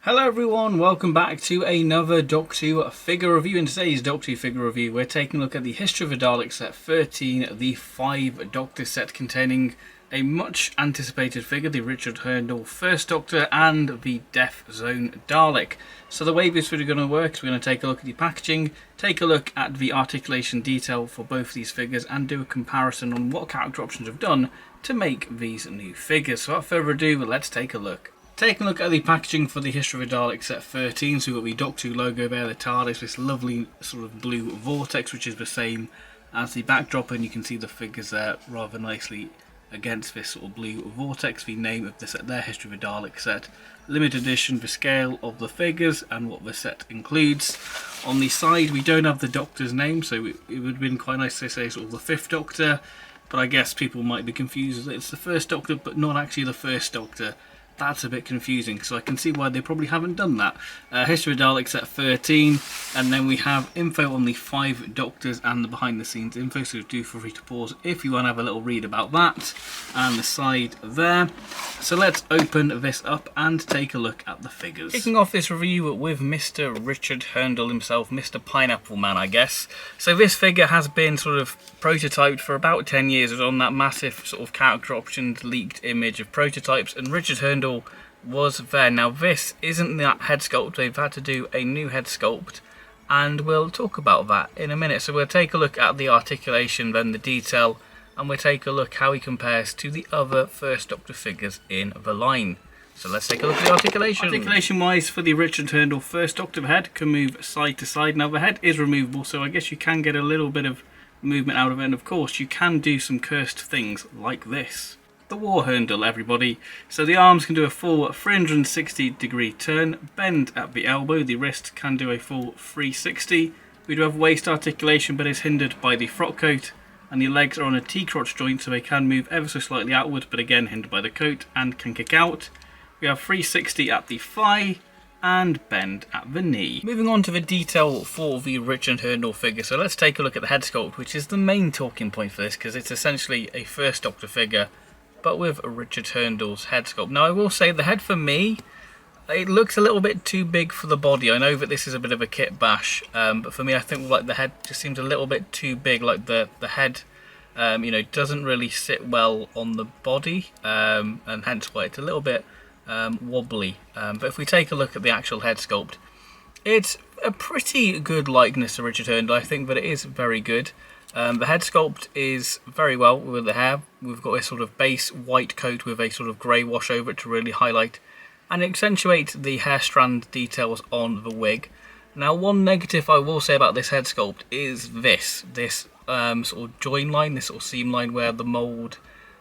Hello everyone, welcome back to another Doctor Who figure review. In today's Doctor Who figure review, we're taking a look at the History of the Daleks set 13, the 5 Doctor set containing a much anticipated figure, the Richard Hurndall First Doctor and the Death Zone Dalek. So the way this video is going to work is we're going to take a look at the packaging, take a look at the articulation detail for both these figures and do a comparison on what character options have done to make these new figures. So without further ado, let's take a look. Taking a look at the packaging for the History of the Daleks set 13, so we've got the Doctor Who logo there, the TARDIS, this lovely sort of blue vortex which is the same as the backdrop, and you can see the figures there rather nicely against this sort of blue vortex. The name of the set there, History of the Daleks set, limited edition, the scale of the figures and what the set includes. On the side we don't have the Doctor's name, so it would have been quite nice to say sort of the 5th Doctor, but I guess people might be confused that it's the 1st Doctor but not actually the 1st Doctor. That's a bit confusing, so I can see why they probably haven't done that. History of Daleks at 13, and then we have info on the 5 Doctors and the behind the scenes info, so do feel free to pause if you want to have a little read about that, and the side there. So let's open this up and take a look at the figures. Kicking off this review with Mr. Richard Hurndall himself, Mr. Pineapple Man, I guess. So this figure has been sort of prototyped for about 10 years. It was on that massive sort of character options leaked image of prototypes, and Richard Hurndall was there. Now this isn't that head sculpt, they've had to do a new head sculpt, and we'll talk about that in a minute. So we'll take a look at the articulation, then the detail, and we'll take a look how he compares to the other First Doctor figures in the line. So let's take a look at the articulation. Articulation wise, for the Richard Hurndall First Doctor, the head can move side to side. Now the head is removable, so I guess you can get a little bit of movement out of it, and of course you can do some cursed things like this. The War Hurndall, everybody. So the arms can do a full 360 degree turn, bend at the elbow, the wrist can do a full 360. We do have waist articulation, but is hindered by the frock coat, and the legs are on a T-crotch joint, so they can move ever so slightly outward, but again hindered by the coat and can kick out. We have 360 at the thigh and bend at the knee. Moving on to the detail for the Richard Hurndall figure, so let's take a look at the head sculpt, which is the main talking point for this, because it's essentially a First Doctor figure but with Richard Hurndall's head sculpt. Now I will say the head for me, it looks a little bit too big for the body. I know that this is a bit of a kit bash, but for me I think like the head just seems a little bit too big. Like the head you know, doesn't really sit well on the body, and hence why it's a little bit wobbly. But if we take a look at the actual head sculpt, it's a pretty good likeness to Richard Hurndall. I think that it is very good. The head sculpt is very well with the hair. We've got a sort of base white coat with a sort of grey wash over it to really highlight and accentuate the hair strand details on the wig. Now one negative I will say about this head sculpt is this sort of join line, this sort of seam line where the mould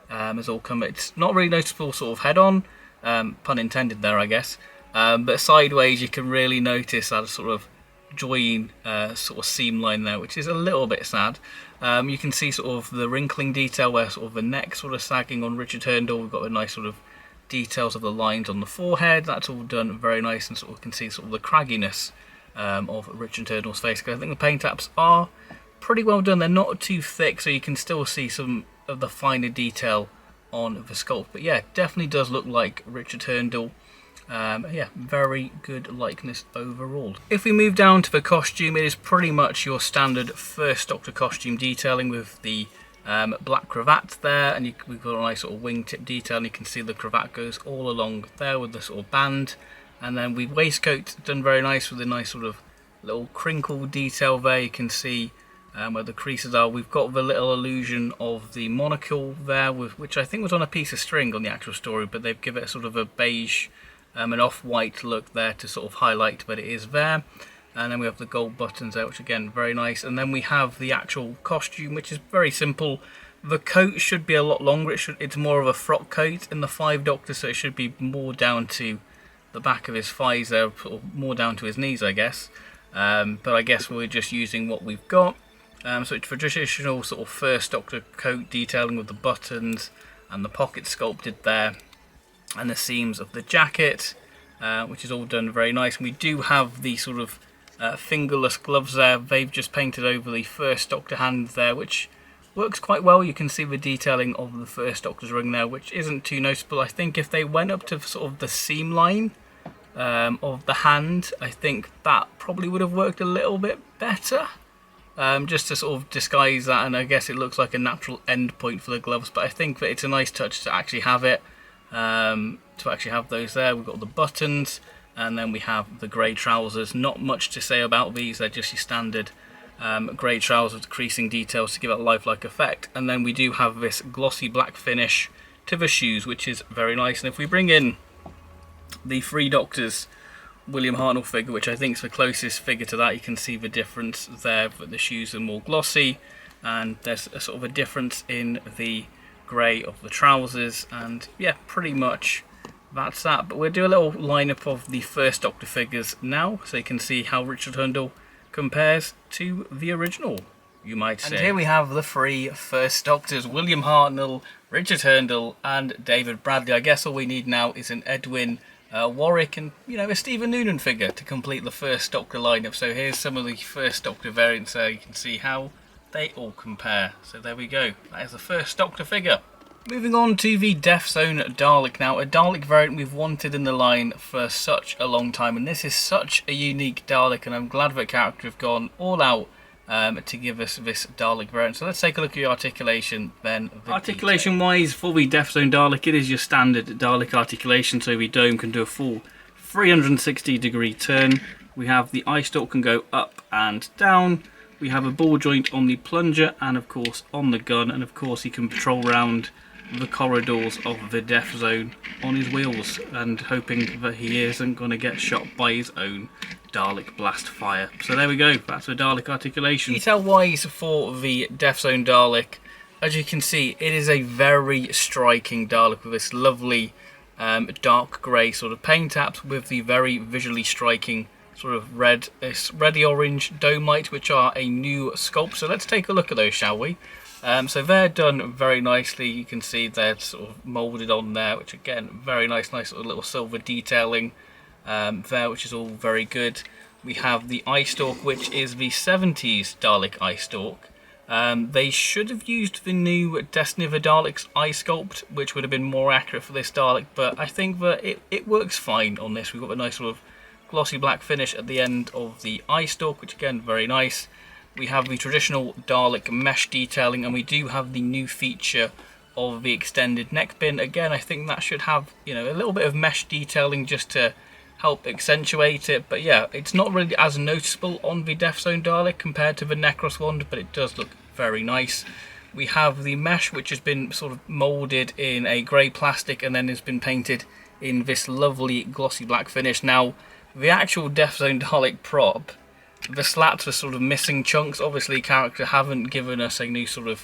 has all come. It's not really noticeable sort of head on, pun intended there I guess, but sideways you can really notice that sort of join sort of seam line there, which is a little bit sad. You can see sort of the wrinkling detail where sort of the neck sort of sagging on Richard Hurndall. We've got a nice sort of details of the lines on the forehead. That's all done very nice, and sort of can see sort of the cragginess of Richard Hurndall's face. Because I think the paint apps are pretty well done. They're not too thick, so you can still see some of the finer detail on the sculpt. But yeah, definitely does look like Richard Hurndall. Yeah, very good likeness overall. If we move down to the costume, it is pretty much your standard First Doctor costume detailing with the black cravat there, and we've got a nice sort of wingtip detail, and you can see the cravat goes all along there with the sort of band, and then the waistcoat done very nice with a nice sort of little crinkle detail there. You can see where the creases are. We've got the little illusion of the monocle there, which I think was on a piece of string on the actual story, but they've given it a sort of a beige an off-white look there to sort of highlight, but it is there. And then we have the gold buttons there, which again very nice. And then we have the actual costume, which is very simple. The coat should be a lot longer. It's more of a frock coat in the 5 Doctors, so it should be more down to the back of his thighs there, or more down to his knees I guess. But I guess we're just using what we've got. So it's for traditional sort of First Doctor coat detailing with the buttons and the pocket sculpted there, and the seams of the jacket, which is all done very nice. And we do have the sort of fingerless gloves there. They've just painted over the First Doctor hand there, which works quite well. You can see the detailing of the First Doctor's ring there, which isn't too noticeable. I think if they went up to sort of the seam line of the hand. I think that probably would have worked a little bit better. Just to sort of disguise that, and I guess it looks like a natural end point for the gloves, but I think that it's a nice touch to actually have it, to actually have those there. We've got the buttons, and then we have the grey trousers. Not much to say about these, they're just your standard grey trousers with creasing details to give it a lifelike effect. And then we do have this glossy black finish to the shoes, which is very nice. And if we bring in the Three Doctors William Hartnell figure, which I think is the closest figure to that, you can see the difference there, but the shoes are more glossy, and there's a sort of a difference in the grey of the trousers, and yeah, pretty much that's that. But we'll do a little lineup of the first Doctor figures now, so you can see how Richard Hurndall compares to the original, you might say. And here we have the three first Doctors: William Hartnell, Richard Hurndall, and David Bradley. I guess all we need now is an Edwin Warwick and, you know, a Stephen Noonan figure to complete the first Doctor lineup. So here's some of the first Doctor variants there. You can see how they all compare. So there we go. That is the first Doctor figure. Moving on to the Death Zone Dalek now. A Dalek variant we've wanted in the line for such a long time, and this is such a unique Dalek, and I'm glad that character have gone all out to give us this Dalek variant. So let's take a look at the articulation then. Articulation wise, for the Death Zone Dalek, it is your standard Dalek articulation, so the dome can do a full 360 degree turn. We have the eye stalk can go up and down. We have a ball joint on the plunger and of course on the gun, and of course he can patrol around the corridors of the Death Zone on his wheels, and hoping that he isn't going to get shot by his own Dalek blast fire. So there we go, that's the Dalek articulation. Detail wise for the Death Zone Dalek, as you can see, it is a very striking Dalek with this lovely dark grey sort of paint apps with the very visually striking sort of reddy orange dome lights, which are a new sculpt. So let's take a look at those, shall we? So they're done very nicely. You can see they're sort of moulded on there, which again, very nice sort of little silver detailing there, which is all very good. We have the eye stalk, which is the 70s Dalek eye stalk. They should have used the new Destiny of the Daleks eye sculpt, which would have been more accurate for this Dalek, but I think that it works fine on this. We've got a nice sort of glossy black finish at the end of the eye stalk, which again, very nice. We have the traditional Dalek mesh detailing, and we do have the new feature of the extended neck pin. Again, I think that should have, you know, a little bit of mesh detailing just to help accentuate it. But yeah, it's not really as noticeable on the Death Zone Dalek compared to the Necros one, but it does look very nice. We have the mesh, which has been sort of moulded in a grey plastic and then has been painted in this lovely glossy black finish. Now, the actual Death Zone Dalek prop, the slats were sort of missing chunks. Obviously, character haven't given us a new sort of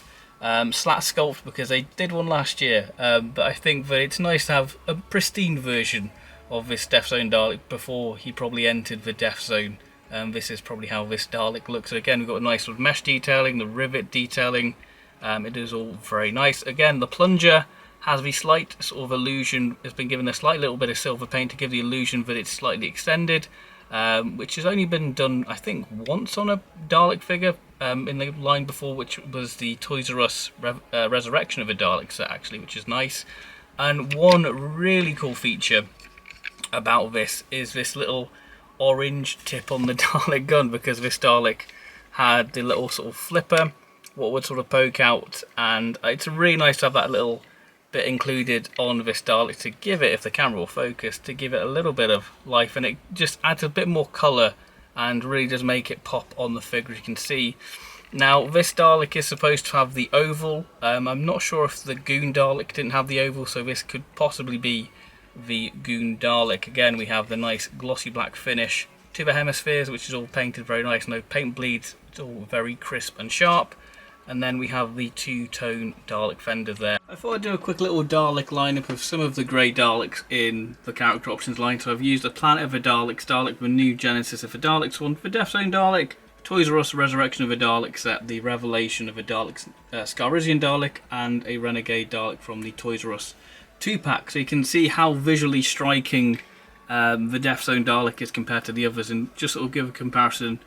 slat sculpt because they did one last year. But I think that it's nice to have a pristine version of this Death Zone Dalek before he probably entered the Death Zone. This is probably how this Dalek looks. So again, we've got a nice sort of mesh detailing, the rivet detailing. It is all very nice. Again, the plunger has the slight sort of illusion, has been given a slight little bit of silver paint to give the illusion that it's slightly extended. Which has only been done, I think, once on a Dalek figure in the line before, which was the Toys R Us Resurrection of a Dalek set, actually, which is nice. And one really cool feature about this is this little orange tip on the Dalek gun, because this Dalek had the little sort of flipper, what would sort of poke out, and it's really nice to have that little bit included on this Dalek to give it, if the camera will focus, to give it a little bit of life, and it just adds a bit more colour and really does make it pop on the figure, as you can see. Now, this Dalek is supposed to have the oval. I'm not sure if the Goon Dalek didn't have the oval, so this could possibly be the Goon Dalek. Again, we have the nice glossy black finish to the hemispheres, which is all painted very nice, no paint bleeds, it's all very crisp and sharp. And then we have the two-tone Dalek fender there. I thought I'd do a quick little Dalek lineup of some of the grey Daleks in the character options line. So I've used the Planet of the Daleks, Dalek, the new Genesis of the Daleks one, the Death Zone Dalek, Toys R Us Resurrection of a Dalek set, the Revelation of a Dalek, Scarizian Dalek, and a Renegade Dalek from the Toys R Us 2-pack. So you can see how visually striking the Death Zone Dalek is compared to the others, and just sort of give a comparison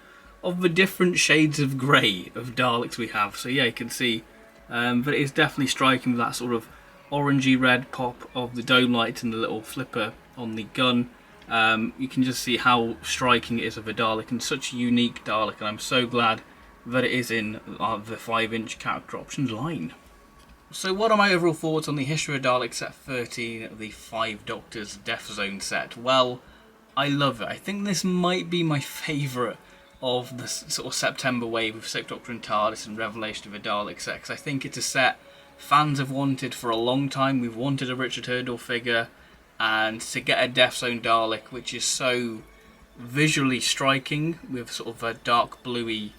of the different shades of grey of Daleks we have. So yeah, you can see that it is definitely striking with that sort of orangey red pop of the dome light and the little flipper on the gun. You can just see how striking it is of a Dalek, and such a unique Dalek, and I'm so glad that it is in the 5-inch character options line. So what are my overall thoughts on the History of Daleks set 13 of the 5 Doctors Death Zone set? Well, I love it. I think this might be my favourite of the sort of September wave of 6th Doctor and TARDIS and Revelation of a Dalek set, because I think it's a set fans have wanted for a long time. We've wanted a Richard Hurdle figure, and to get a Death Zone Dalek which is so visually striking with sort of a dark bluey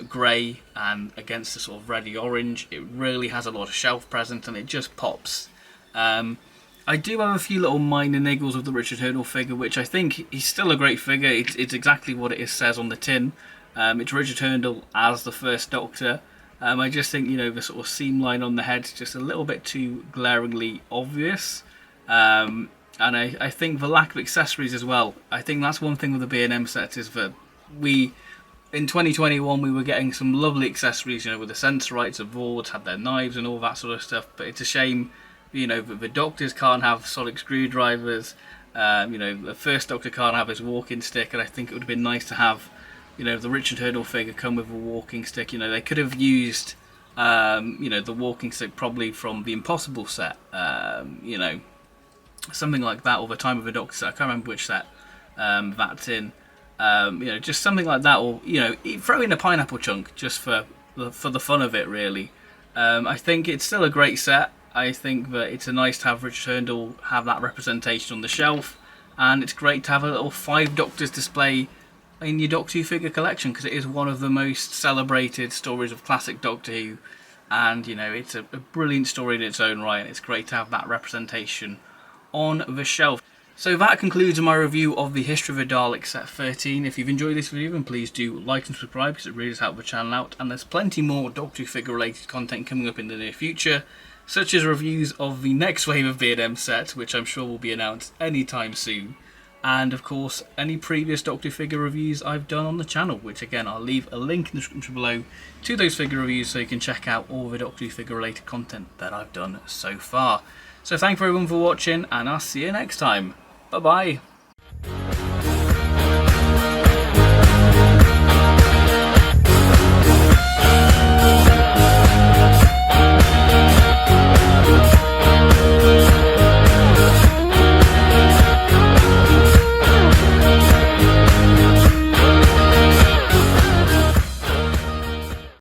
grey and against the sort of reddy orange, it really has a lot of shelf presence and it just pops. I do have a few little minor niggles with the Richard Hurdle figure, which I think he's still a great figure. It's exactly what it says on the tin. It's Richard Hurdle as the first Doctor. I just think, the sort of seam line on the head's just a little bit too glaringly obvious. And I think the lack of accessories as well. I think that's one thing with the B&M sets, is that in 2021 we were getting some lovely accessories, with the Sensorites, of Vords had their knives and all that sort of stuff, but it's a shame the Doctors can't have sonic screwdrivers. The first Doctor can't have his walking stick, and I think it would have been nice to have the Richard Hurdle figure come with a walking stick. They could have used the walking stick probably from the Impossible set, something like that, or the Time of a Doctor set. I can't remember which set that's in. Just something like that, or throw in a pineapple chunk just for the fun of it, really. I think it's still a great set. I think that it's nice to have Richard Hurdle have that representation on the shelf, and it's great to have a little 5 Doctors display in your Doctor Who figure collection, because it is one of the most celebrated stories of classic Doctor Who, and it's a brilliant story in its own right, and it's great to have that representation on the shelf. So that concludes my review of the History of the Daleks set 13. If you've enjoyed this video, then please do like and subscribe, because it really does help the channel out, and there's plenty more Doctor Who figure related content coming up in the near future, such as reviews of the next wave of B&M sets, which I'm sure will be announced anytime soon, and of course any previous Doctor Who figure reviews I've done on the channel, which again I'll leave a link in the description below to those figure reviews, so you can check out all the Doctor Who figure related content that I've done so far. So thank you everyone for watching, and I'll see you next time. Bye bye.